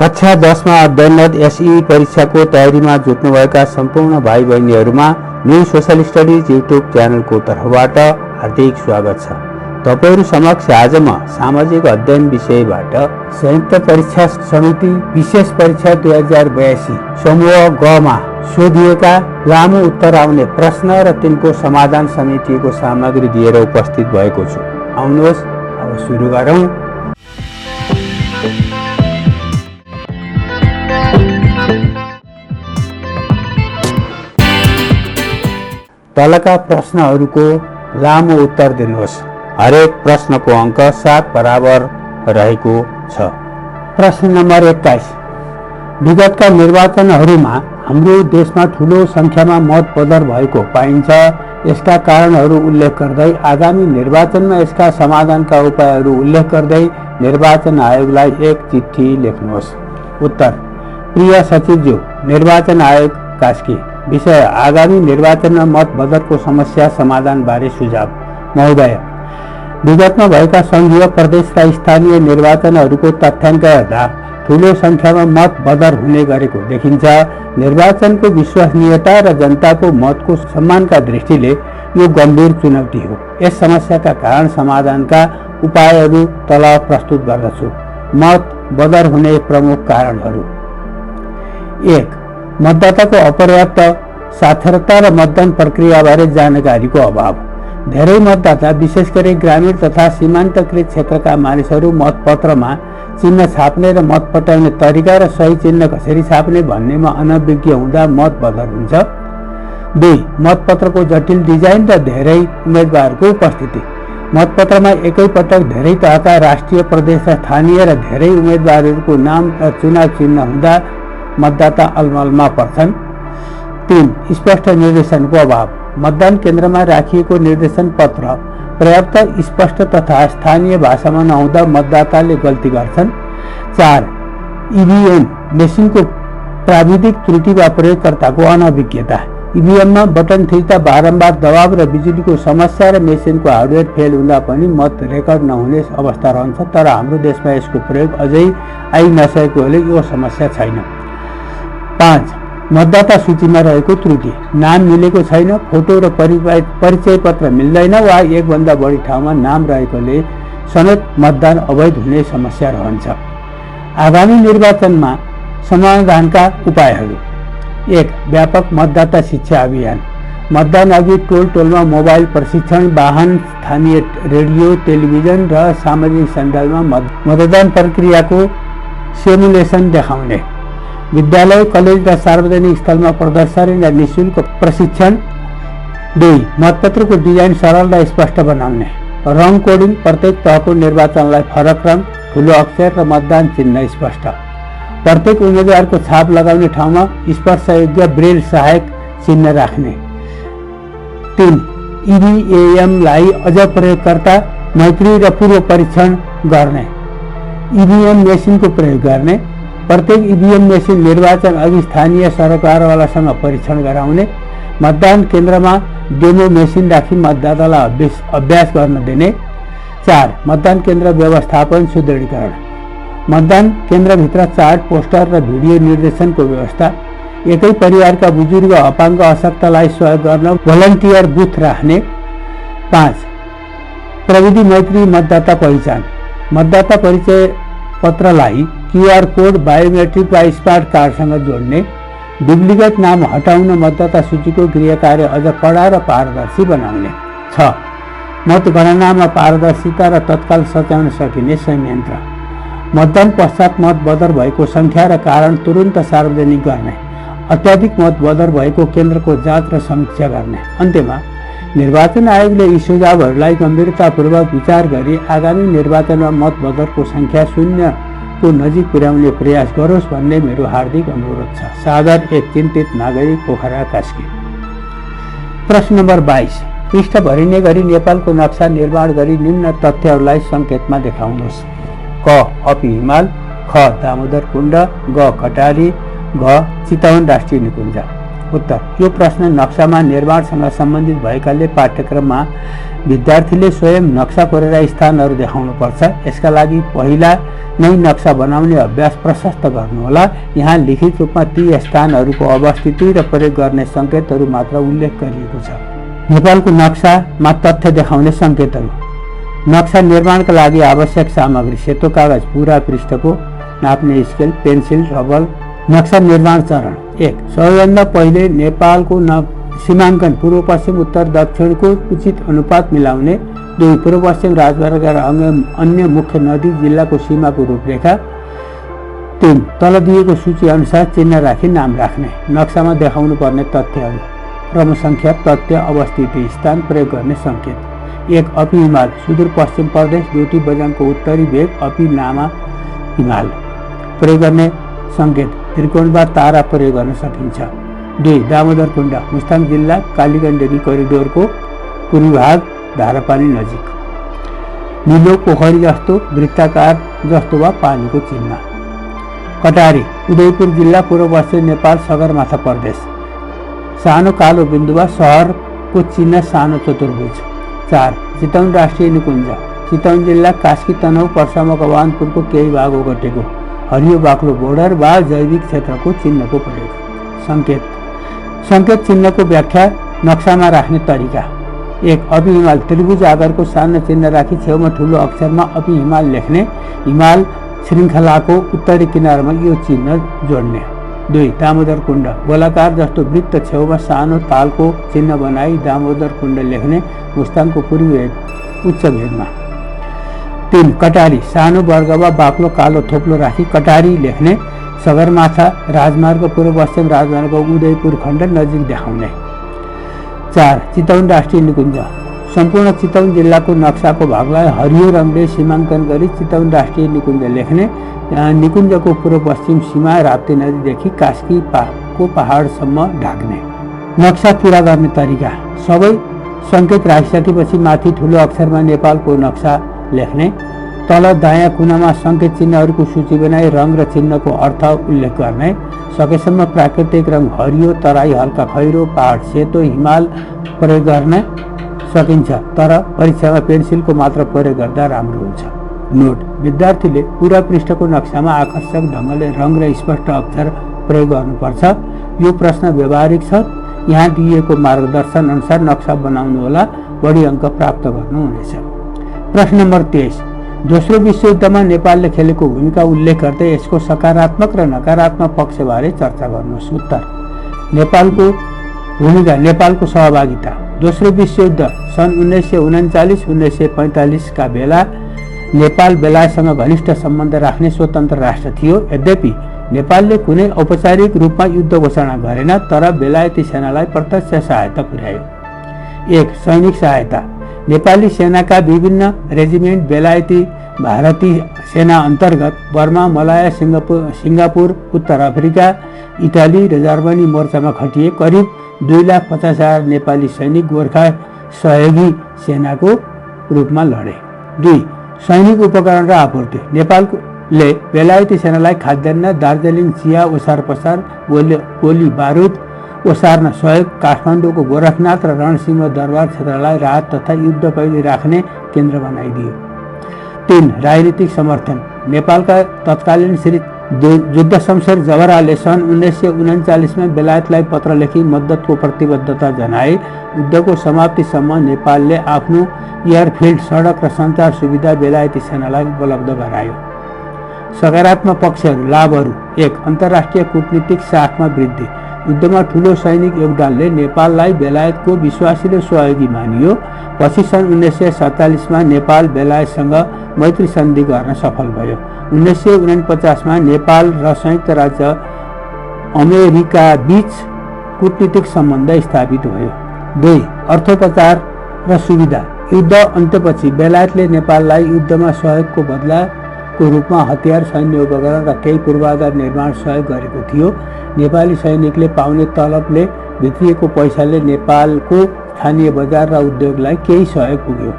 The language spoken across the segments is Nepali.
कक्षा 10 मा अध्ययनरत एसई परीक्षाको तयारीमा जुट्नुभएका सम्पूर्ण भाइ बहिनीहरूमा न्यू सोशल स्टडिज युट्युब च्यानलको तर्फबाट हार्दिक स्वागत छ। तपाईहरू समक्ष आज म सामाजिक अध्ययन विषयबाट संयुक्त परीक्षा समिति विशेष परीक्षा 2082 समूह ग मा सोधिएका लामो उत्तर आउने प्रश्न र तिनको समाधान समितिको सामग्री लिएर उपस्थित भएको छु। आउनुहोस् अब सुरु गरौँ। तलका प्रश्नहरूको लामो उत्तर दिनुहोस्। हरेक प्रश्नको अङ्क 7 बराबर रहेको छ। प्रश्न नम्बर 21। विगतका निर्वाचनहरूमा हाम्रो देशमा ठूलो संख्यामा मत बदर भएको पाइन्छ। यसका कारणहरू उल्लेख गर्दै आगामी निर्वाचनमा यसका समाधानका उपायहरू उल्लेख गर्दै निर्वाचन आयोगलाई एक चिठी लेख्नुहोस्। उत्तर: प्रिय सचिवज्यू, निर्वाचन आयोग कास्की। विषय: आगामी निर्वाचनमा मत बदरको समस्या समाधान बारे सुझाव। महोदय, विगतमा भएका संघीय प्रदेश र स्थानीय निर्वाचनहरूको तथ्याङ्क हेर्दा ठूलो संख्यामा मत बदर हुने गरेको देखिन्छ। निर्वाचनको विश्वसनीयता र जनताको मतको सम्मानका दृष्टिले यो गम्भीर चुनौती हो। यस समस्याका कारण समाधानका उपायहरू तल प्रस्तुत गर्दछु। मत बदर हुने प्रमुख कारणहरू: 1. मतदाताको अपर्याप्त साक्षरता र मतदान प्रक्रियाबारे जानकारीको अभाव। धेरै मतदाता विशेष गरी ग्रामीण तथा सीमान्तकृत क्षेत्रका मानिसहरू मतपत्रमा चिन्ह छाप्ने र मत पठाउने तरिका र सही चिन्ह कसरी छाप्ने भन्नेमा अनभिज्ञ हुँदा मत बदर हुन्छ। 2. मतपत्रको जटिल डिजाइन र धेरै उम्मेदवारको उपस्थिति। मतपत्रमा एकै पटक धेरै तहका राष्ट्रिय, प्रदेश र स्थानीय र धेरै उम्मेदवारहरूको नाम र चुनाव चिन्ह हुँदा मतदाता अलमलमा पर्छन्। 3. स्पष्ट निर्देशनको अभाव। मतदान केन्द्रमा राखिएको निर्देशन पत्र पर्याप्त स्पष्ट तथा स्थानीय भाषामा नहुँदा मतदाताले गल्ती गर्छन्। 4. इभीएम मेसिनको प्राविधिक त्रुटि वा प्रयोगकर्ताको अनभिज्ञता। इभीएममा बटन थिच्दा बारम्बार दबाव र बिजुलीको समस्या र मेसिनको हार्डवेयर फेल हुँदा पनि मत रेकर्ड नहुने अवस्था रहन्छ। तर हाम्रो देशमा यसको प्रयोग अझै आइ नसकेकोले यो समस्या छैन। 5. मतदाता सूचीमा रहेको त्रुटि। नाम मिलेको छैन, फोटो र परिचय पत्र मिल्दैन वा एकभन्दा बढी ठाउँमा नाम रहेकोले समेत मतदान अवैध हुने समस्या रहन्छ। आगामी निर्वाचनमा समाधानका उपायहरू: 1. व्यापक मतदाता शिक्षा अभियान। मतदान अघि टोलमा मोबाइल प्रशिक्षण, वाहन, स्थानीय रेडियो, टेलिभिजन र सामाजिक सञ्जालमा मतदान प्रक्रियाको सिमुलेसन देखाउने। विद्यालय, कलेज र सार्वजनिक स्थलमा प्रदर्शन र निःशुल्क प्रशिक्षण। 2. मतपत्रको डिजाइन सरल र स्पष्ट बनाउने। रङ कोडिङ, प्रत्येक तहको निर्वाचनलाई फरक रङ, ठुलो अक्षर र मतदान चिन्ह स्पष्ट। प्रत्येक उम्मेदवारको छाप लगाउने ठाउँमा स्पर्शयोग्य ब्रेल सहायक चिन्ह राख्ने। 3. इभीएमलाई अझ प्रयोगकर्ता मैत्री र पूर्व परीक्षण गर्ने। इभीएम मेसिनको प्रयोग गर्ने। प्रत्येक इभीएम मेसिन निर्वाचन अघि स्थानीय सरकारवालासँग परीक्षण गराउने। मतदान केन्द्रमा डेमो मेसिन राखी मतदातालाई अभ्यास गर्न दिने। 4. मतदान केन्द्र व्यवस्थापन सुदृढीकरण। मतदान केन्द्रभित्र चार्ट, पोस्टर र भिडियो निर्देशनको व्यवस्था। एकै परिवारका बुजुर्ग, अपाङ्ग, अशक्तलाई सहयोग गर्न भलन्टियर बुथ राख्ने। 5. प्रविधि मैत्री मतदाता पहिचान। मतदाता परिचय पत्रलाई क्यूआर कोड, बायोमेट्रिक वा स्मार्ट कार्डसँग जोड्ने। डुप्लिकेट नाम हटाउन मतदाता सूचीको गृह कार्य अझ कडा र पारदर्शी बनाउने। 6. मतगणनामा पारदर्शिता र तत्काल सच्याउन सकिने संयन्त्र। मतदान पश्चात मत बदर भएको संख्या र कारण तुरुन्त सार्वजनिक गर्ने। अत्याधिक मत बदर भएको केन्द्रको जाँच र समीक्षा गर्ने। अन्त्यमा निर्वाचन आयोगले यी सुझावहरूलाई गम्भीरतापूर्वक विचार गरी आगामी निर्वाचनमा मत बदरको संख्या 0 को नजिक पुर्याउने प्रयास गरोस् भन्ने मेरो हार्दिक अनुरोध छ। सादर, एक चिन्तित नागरिक, पोखरा कास्की। प्रश्न नम्बर 22। पृष्ठ भरिने गरी नेपालको नक्सा निर्माण गरी निम्न तथ्यहरूलाई सङ्केतमा देखाउनुहोस्। क. अपी हिमाल, ख. दामोदर कुण्ड, ग. कटाली, घ. चितवन राष्ट्रिय निकुञ्ज। उत्तर: यो प्रश्न नक्सामा निर्माणसँग सम्बन्धित भएकाले पाठ्यक्रममा विद्यार्थीले स्वयं नक्सा कोरेर स्थानहरू देखाउनुपर्छ। यसका लागि पहिला नै नक्सा बनाउने अभ्यास प्रशस्त गर्नुहोला। यहाँ लिखित रूपमा ती स्थानहरूको अवस्थिति र प्रयोग गर्ने सङ्केतहरू मात्र उल्लेख गरिएको छ। नेपालको नक्सामा तथ्य देखाउने सङ्केतहरू। नक्सा निर्माणका लागि आवश्यक सामग्री: सेतो कागज पुरा पृष्ठको, नाप्ने स्केल, पेन्सिल, रबर। नक्सा निर्माण चरण: 1. सबैभन्दा पहिले नेपालको सीमाङ्कन पूर्व पश्चिम उत्तर दक्षिणको उचित अनुपात मिलाउने। 2. पूर्व पश्चिम राजमार्ग र अन्य मुख्य नदी जिल्लाको सीमाको रूपरेखा। 3. तल दिएको सूची अनुसार चिन्ह राखी नाम राख्ने। नक्सामा देखाउनु पर्ने तथ्यहरू: क्रमसङ्ख्या, तथ्य, अवस्थिति, स्थान, प्रयोग गर्ने सङ्केत। 1. अपी हिमाल, सुदूरपश्चिम प्रदेश, डोटी बजाङको उत्तरी भेग, अपी लामा हिमाल। प्रयोग गर्ने सङ्केत: त्रिकोणबा तारा प्रयोग गर्न सकिन्छ। 2. दामोदर कुण्ड, मुस्ताङ जिल्ला, कालीगण्डकी कोरिडोरको पूर्वी भाग, धारापानी नजिक। निलो पोखरी जस्तो, वृत्ताकार जस्तो वा पानीको चिन्ह। कटारी, उदयपुर जिल्ला, पूर्व पश्चिम नेपाल, सगरमाथा प्रदेश। सानो कालो बिन्दु वा सहरको चिन्ह, सानो चतुर्भुज। 4. चितवन राष्ट्रिय निकुञ्ज, चितवन जिल्ला, कास्की तनहुँ, पर्सा मकवानपुरको केही भाग ओगटेको। हरियो बाक्लो बोर्डर वा जैविक क्षेत्रको चिन्हको प्रयोग। सङ्केत चिन्हको व्याख्या, नक्सामा राख्ने तरिका। 1. अपी हिमाल, त्रिभुज आकारको सानो चिन्ह राखी छेउमा ठुलो अक्षरमा अपी हिमाल लेख्ने। हिमाल श्रृङ्खलाको उत्तरी किनारमा यो चिन्ह जोड्ने। 2. दामोदर कुण्ड, गोलाकार जस्तो वृत्त छेउमा सानो तालको चिन्ह बनाई दामोदर कुण्ड लेख्ने, मुस्ताङको पूर्वी उच्च भेगमा। 3. कटारी, सानो वर्ग वा बाक्लो कालो थोप्लो राखी कटारी लेख्ने, सगरमाथा राजमार्ग, पूर्व पश्चिम राजमार्ग, उदयपुर खण्ड नजिक देखाउने। 4. चितवन राष्ट्रिय निकुञ्ज, सम्पूर्ण चितवन जिल्लाको नक्साको भागलाई हरियो रङले सीमाङ्कन गरी चितवन राष्ट्रिय निकुञ्ज लेख्ने। निकुञ्जको पूर्व पश्चिम सीमा राप्ती नदीदेखि कास्कीको पहाडसम्म ढाक्ने। नक्सा पुरा गर्ने तरिका: सबै सङ्केत राखिसकेपछि माथि ठुलो अक्षरमा नेपालको नक्सा लेख्ने। तल दायाँ कुनामा सङ्केत चिन्हहरूको सूची बनाई रङ र चिन्हको अर्थ उल्लेख गर्ने। सकेसम्म प्राकृतिक रङ हरियो, तराई हल्का खैरो, पहाड सेतो, हिमाल प्रयोग गर्न सकिन्छ, तर परीक्षामा पेन्सिलको मात्र प्रयोग गर्दा राम्रो हुन्छ। नोट: विद्यार्थीले पुरा पृष्ठको नक्सामा आकर्षक ढङ्गले रङ र स्पष्ट अक्षर प्रयोग गर्नुपर्छ। यो प्रश्न व्यावहारिक छ। यहाँ दिएको मार्गदर्शन अनुसार नक्सा बनाउनुहोला, बढी अङ्क प्राप्त गर्नुहुनेछ। प्रश्न नम्बर 23। दोस्रो विश्वयुद्धमा नेपालले खेलेको भूमिका उल्लेख गर्दै यसको सकारात्मक र नकारात्मक पक्षबारे चर्चा गर्नुहोस्। उत्तर: नेपालको भूमिका, नेपालको सहभागिता। दोस्रो विश्वयुद्ध सन् 1939-1945 का बेला नेपाल बेलायतसँग घनिष्ठ सम्बन्ध राख्ने स्वतन्त्र राष्ट्र थियो। यद्यपि नेपालले कुनै औपचारिक रूपमा युद्ध घोषणा गरेन, तर बेलायती सेनालाई प्रत्यक्ष सहायता पुर्यायो। 1. सैनिक सहायता: नेपाली सेनाका विभिन्न रेजिमेन्ट बेलायती भारतीय सेना अन्तर्गत बर्मा, मलाया, सिङ्गापुर, उत्तर अफ्रिका, इटाली र जर्मनी मोर्चामा खटिए। करिब 2,50,000 नेपाली सैनिक गोर्खा सहयोगी सेनाको रूपमा लडे। 2. सैनिक उपकरण र आपूर्ति: नेपालले बेलायती सेनालाई खाद्यान्न, दार्जिलिङ चिया ओसार पसार, गोली बारुद ओसार्न सहयोग, काठमाडौँको गोरखनाथ र रणसिंह दरबार क्षेत्रलाई राहत तथा युद्ध कैदी राख्ने केन्द्र बनाइदियो। 3. राजनीतिक समर्थन: नेपालका तत्कालीन श्री युद्ध शमशेर जबराले सन् 1939 में बेलायतलाई पत्र लेखी मद्दतको प्रतिबद्धता जनाए। युद्धको समाप्तिसम्म नेपालले आफ्नो एयरफिल्ड, सडक र सञ्चार सुविधा बेलायती सेनालाई उपलब्ध गरायो। सकारात्मक पक्षहरू, लाभहरू: 1. अन्तर्राष्ट्रिय कूटनीतिक साखमा वृद्धि: युद्धमा ठूलो सैनिक योगदानले नेपाललाई बेलायतको विश्वासिलो सहयोगी मानियो। पछि सन् 1947 मा नेपाल बेलायतसँग मैत्री सन्धि गर्न सफल भयो। 1949 मा नेपाल र संयुक्त राज्य अमेरिका बीच कूटनीतिक सम्बन्ध स्थापित भयो। 2. अर्थोपचार र सुविधा: युद्ध अन्त्यपछि बेलायतले नेपाललाई युद्धमा सहयोगको बदलाको रूपमा हतियार, सैन्य उपकरण र केही पूर्वाधार निर्माण सहयोग गरेको थियो। नेपाली सैनिकले पाउने तलबले भित्रिएको पैसाले नेपालको स्थानीय बजार र उद्योगलाई केही सहयोग पुग्यो।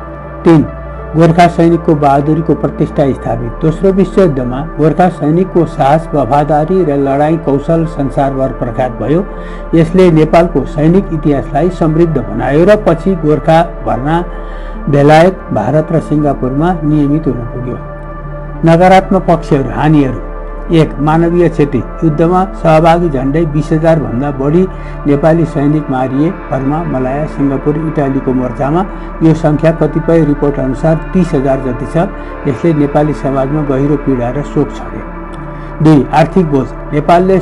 3. गोर्खा सैनिकको बहादुरीको प्रतिष्ठा स्थापित: दोस्रो विश्वयुद्धमा गोर्खा सैनिकको साहस, वफादारी र लडाईँ कौशल संसारभर प्रख्यात भयो। यसले नेपालको सैनिक इतिहासलाई समृद्ध बनायो र पछि गोर्खा भर्ना बेलायत, भारत र सिङ्गापुरमा नियमित हुन पुग्यो। नकारात्मक पक्षहरू, हानिहरू। 1. मानवीय क्षति। युद्धमा सहभागी झन्डै 20,000 भन्दा बढी नेपाली सैनिक मारिए। बर्मा, मलाया, सिङ्गापुर, इटालीको मोर्चामा यो सङ्ख्या कतिपय रिपोर्ट अनुसार 30,000 जति छ। यसले नेपाली समाजमा गहिरो पीडा र शोक छर्यो। 2. आर्थिक बोझ। नेपालले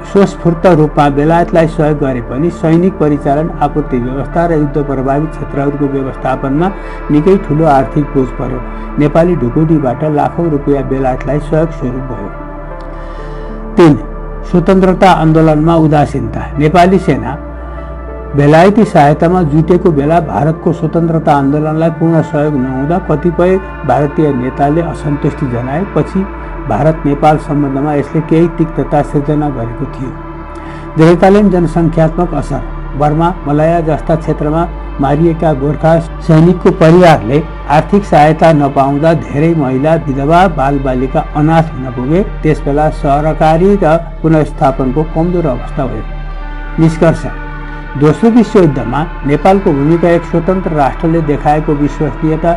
स्वस्फूर्त रूपमा बेलायतलाई सहयोग गरे पनि सैनिक परिचालन, आपूर्ति व्यवस्था र युद्ध प्रभावित क्षेत्रहरूको व्यवस्थापनमा निकै ठूलो आर्थिक बोझ पर्यो। नेपाली ढुकुटीबाट लाखौं रुपियाँ बेलायतलाई सहयोग स्वरूप भयो। 3. स्वतन्त्रता आन्दोलनमा उदासीनता। नेपाली सेना बेलायती सहायतामा जुटेको बेला भारतको स्वतन्त्रता आन्दोलनलाई पूर्ण सहयोग नहुँदा कतिपय भारतीय नेताले असन्तुष्टि जनाए। पछि भारत नेपाल सम्बन्धमा यसले केही तिक्तता सिर्जना गरेको थियो। दीर्घकालीन जनसङ्ख्यात्मक असर। बर्मा, मलाया जस्ता क्षेत्रमा मारिएका गोर्खा सैनिकको परिवारले आर्थिक सहायता नपाउँदा धेरै महिला, विधवा, बालबालिका अनाथ हुन पुगे। त्यसबेला सरकारी र पुनर्स्थापनको कमजोर अवस्था भयो। निष्कर्ष। दोस्रो विश्वयुद्धमा नेपालको भूमिका एक स्वतन्त्र राष्ट्रले देखाएको विश्वसनीयता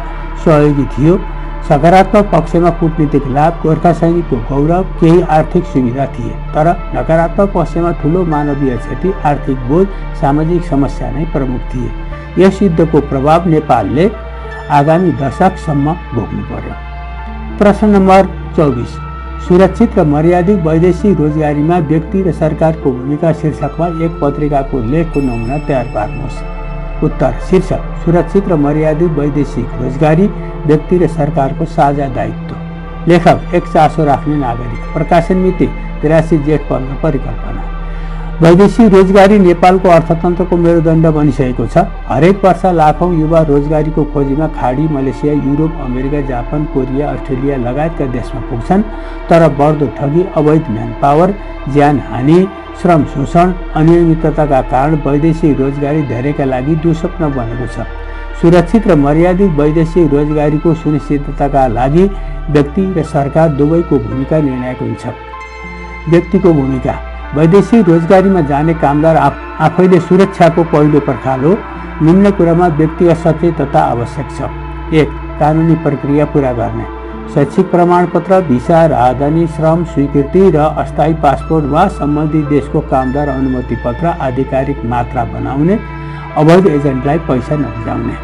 सहयोगी थियो। सकारात्मक पक्षमा कूटनीतिक लाभ, गोर्खा सैनिकको गौरव, केही आर्थिक सुविधा थिए। तर नकारात्मक पक्षमा ठूलो मानवीय क्षति, आर्थिक बोझ, सामाजिक समस्या नै प्रमुख थिए। यस युद्धको प्रभाव नेपालले आगामी दशकसम्म भोग्नु पर्यो। प्रश्न नम्बर 24। सुरक्षित र मर्यादित वैदेशिक रोजगारीमा व्यक्ति र सरकारको भूमिका शीर्षकमा एक पत्रिकाको लेखको नमुना तयार पार्नुहोस्। उत्तर। शीर्षक: सुरक्षित र मर्यादित वैदेशिक रोजगारी, व्यक्ति र सरकारको साझा दायित्व। लेखक: एक चासो राख्ने नागरिक। प्रकाशन मिति: 83 जेठ 15। परिकल्पना: वैदेशिक रोजगारी नेपालको अर्थतन्त्रको मेरुदण्ड बनिसकेको छ। हरेक वर्ष लाखौं युवा रोजगारीको खोजीमा खाडी, Malaysia, Europe, America, Japan, Korea, Australia लगायतका देशमा पुग्छन्। तर बढ्दो ठगी, अवैध म्यान पावर, ज्यान हानि, श्रम शोषण, अनियमितताका कारण वैदेशिक रोजगारी धेरैका लागि दुस्वप्न बनेको छ। सुरक्षित र मर्यादित वैदेशिक रोजगारीको सुनिश्चितताका लागि व्यक्ति र सरकार दुवैको भूमिका निर्णायक हुन्छ। व्यक्तिको भूमिका: वैदेशिक रोजगारीमा जाने कामदार आफैले सुरक्षाको पहिलो पर्खाल हो। निम्न कुरामा व्यक्तिगत सचेतता आवश्यक छ। 1. कानुनी प्रक्रिया पूरा गर्ने। शैक्षिक प्रमाणपत्र, भिसा, राजधानी, श्रम स्वीकृति र अस्थायी पासपोर्ट वा सम्बन्धित देशको कामदार अनुमति पत्र आधिकारिक मात्रा बनाउने। अवैध एजेन्टलाई पैसा नबुझाउने।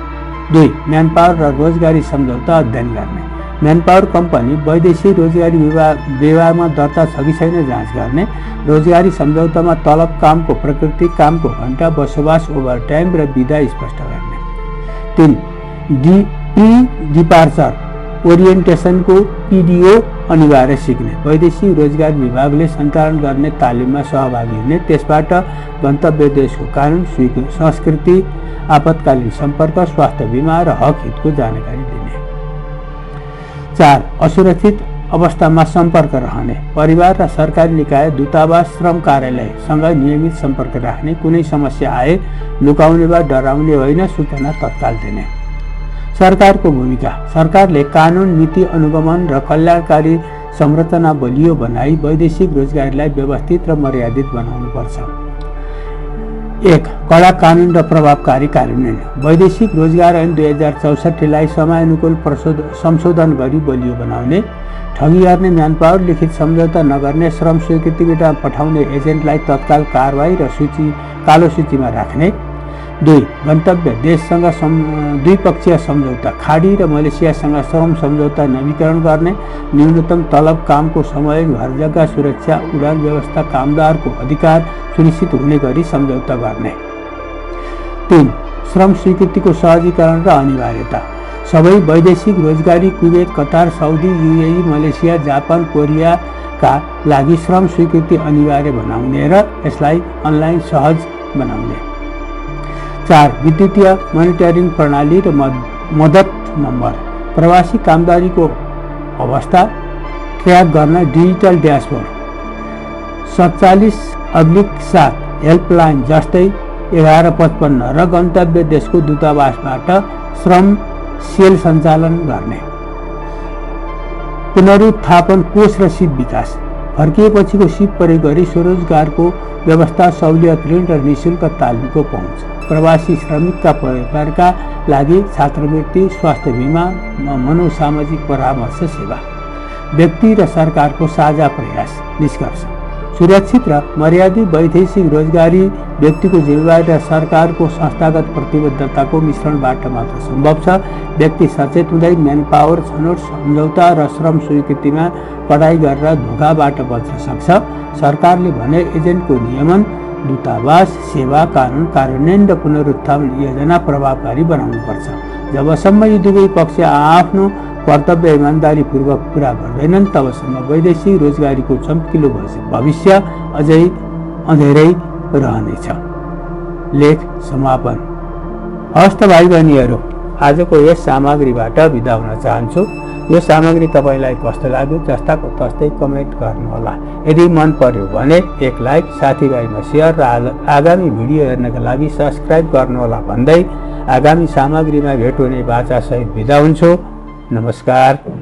2. म्यानपावर र रोजगारी सम्झौता अध्ययन गर्ने। म्यानपावर कम्पनी वैदेशिक रोजगारी व्यवहारमा दर्ता छ कि छैन जाँच गर्ने। रोजगारी सम्झौतामा तलब, कामको प्रकृति, कामको घण्टा, बसोबास, ओभरटाइम र बिदा स्पष्ट गर्ने। 3. प्री डिपार्चर ओरिएन्टेसनको PDO अनिवार्य सिक्ने। वैदेशिक रोजगार विभागले सञ्चालन गर्ने तालिममा सहभागी हुने। त्यसबाट गन्तव्य देशको कानुन, संस्कृति, आपतकालीन सम्पर्क, स्वास्थ्य बिमा र हक हितको जानकारी दिने। 4. असुरक्षित अवस्थामा सम्पर्क रहने। परिवार र सरकारी निकाय, दूतावास, श्रम कार्यालयसँग नियमित सम्पर्क राख्ने। कुनै समस्या आए लुकाउने वा डराउने होइन, सूचना तत्काल दिने। सरकारको भूमिका: सरकारले कानुन, नीति अनुगमन र कल्याणकारी संरचना बलियो बनाई वैदेशिक रोजगारीलाई व्यवस्थित र मर्यादित बनाउनुपर्छ। 1. कडा कानुन र प्रभावकारी कार्यान्वयन। वैदेशिक रोजगार ऐन 2064लाई समयानुकूल संशोधन गरी बलियो बनाउने। ठगी गर्ने, म्यानपावर, लिखित सम्झौता नगर्ने, श्रम स्वीकृतिबाट पठाउने एजेन्टलाई तत्काल कारवाही र कालो सूचीमा राख्ने। 2. गन्तव्य देशसँग द्विपक्षीय सम्झौता। खाडी र मलेसियासँग श्रम सम्झौता नवीकरण गर्ने। न्यूनतम तलब, कामको समय, घर जग्गा सुरक्षा, उडान व्यवस्था, कामदारको अधिकार सुनिश्चित हुने गरी सम्झौता गर्ने। 3. श्रम स्वीकृतिको सहजीकरण र अनिवार्यता। सबै वैदेशिक रोजगारी Kuwait, Qatar, Saudi, UAE, Malaysia, Japan, कोरियाका लागि श्रम स्वीकृति अनिवार्य बनाउने र यसलाई अनलाइन सहज बनाउने। 4. विद्युतीय मोनिटरिङ प्रणाली र मद्दत नम्बर। प्रवासी कामदारीको अवस्था ट्र्याक गर्न डिजिटल ड्यासबोर्ड। 47/7 हेल्पलाइन जस्तै 1155 र गन्तव्य देशको दूतावासबाट श्रम सेल सञ्चालन गर्ने। पुनरुत्थापन कोष र सिप विकास। फर्किएपछिको सिप प्रयोग गरी स्वरोजगारको व्यवस्था, सहुलियत, ऋण र निःशुल्क तालिमको पहुँच, प्रवासी श्रमिकका परिवारका लागि छात्रवृत्ति, स्वास्थ्य बिमा, मनोसामाजिक परामर्श सेवा, व्यक्ति र सरकारको साझा प्रयास। निष्कर्ष: सुरक्षित र मर्यादित वैदेशिक रोजगारी व्यक्तिको जिम्मेवारी र सरकारको संस्थागत प्रतिबद्धताको मिश्रणबाट मात्र सम्भव छ। व्यक्ति सचेत हुँदै म्यानपावर, छनौट, सम्झौता र श्रम स्वीकृतिमा पढाइ गरेर धोकाबाट बच्न सक्छ। सरकारले भने एजेन्टको नियमन, दूतावास, सेवा, कानुन कार्यान्वयन र पुनरुत्थान योजना प्रभावकारी बनाउनुपर्छ। जबसम्म यी दुवै पक्ष आफ्नो कर्तव्य इमान्दारीपूर्वक पुरा गर्दैनन् तबसम्म वैदेशिक रोजगारीको चम्किलो भविष्य अझै अँधेरै रहनेछ। लेख समापन। हस्त भाइ बहिनीहरू, आजको यस सामग्रीबाट बिदा हुन चाहन्छु। यो सामग्री तपाईँलाई कस्तो लाग्यो जस्ताको तस्तै कमेन्ट गर्नुहोला। यदि मन पर्यो भने एक लाइक, साथीभाइमा सेयर र आगामी भिडियो हेर्नका लागि सब्सक्राइब गर्नुहोला भन्दै आगामी सामग्रीमा भेट हुने बाचासहित बिदा हुन्छु। नमस्कार।